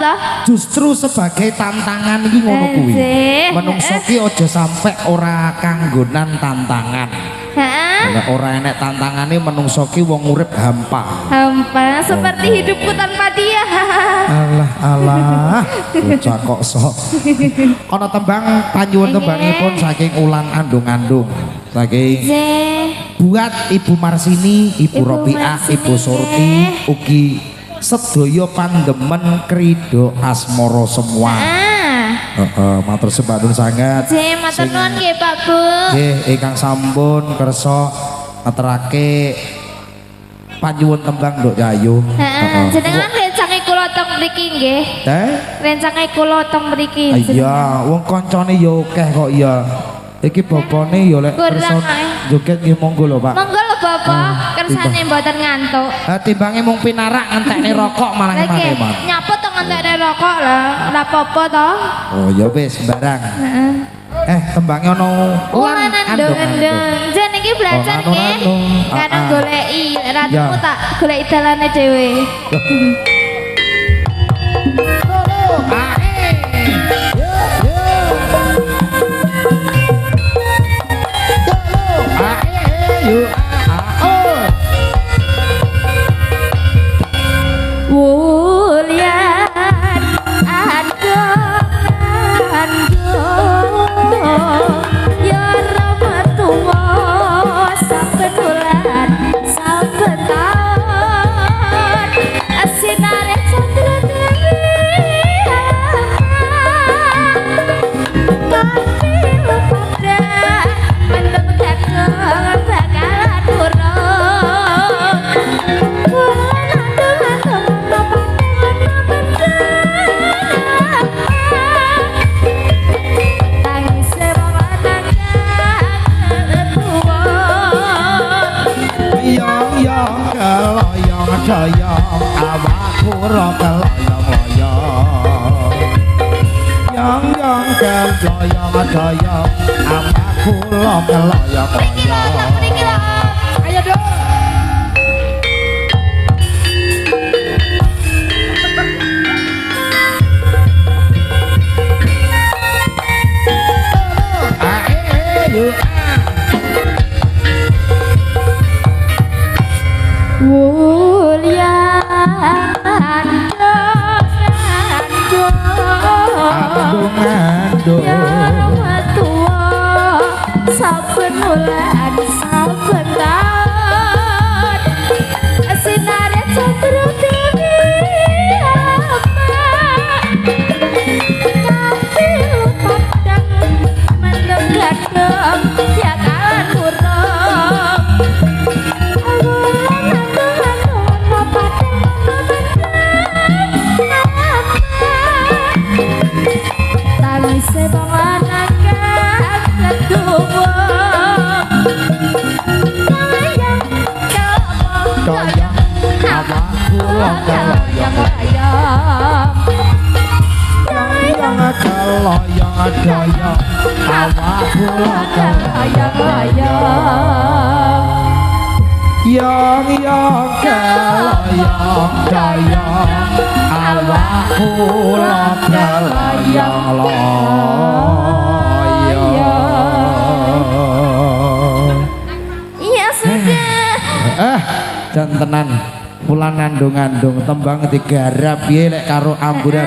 toh? Justru sebagai tantangan iki ngono kuwi. Menungso ki aja sampe ora kanggonan tantangan. Heeh. Nek ora enek tantangane menungso ki wong urip hampa. Hampa seperti hidupku tanpa dia. Alah, bocah kok sok. Ana tembang panyuwun tembangipun saking Ulan Andung-andung. Saking buat Ibu Marsini, Ibu Robiah, Ibu Surti, ugi sedaya pandemen Krido Asmara semua. Matur sembah nuwun sanget. Matur nuwun nggih Pak Bu. Nggih, ingkang sampun kersa ngeterake panyuwun tembang Nduk Yayu. Jenengan rencange kula teng mriki nggih. Rencange kula teng mriki. Iya, wong kancane ya akeh kok ya. Iki bapane ya lek kersa joget nggih monggo lho Pak. Monggo lho Bapak, kersane mboten ngantuk. Timbange mung pinarak ngentekne rokok malah emang-emang. Nyapa to ngentekne rokok lah, ora apa-apa to. Oh ya wis sembarang. Tembange ono Ulan andung-andung. Jen iki belajar nggih. Kadang goleki, ratumu tak goleki dalane dhewe. Doyong awakku ora keloyong-loyong. Yong-yong doyong-doyong awakku ora keloyong-loyong. Ayo dong. Saben bulan saben taun sinare candra dewi tapi padang mendem gadang ya kalan urung tangise banganan Doyong awakku Yong-yong doyong awakku keloyong. Iya sudah. Dan tenan Ulan andung-andung tembang digarap piye lek karo amburadul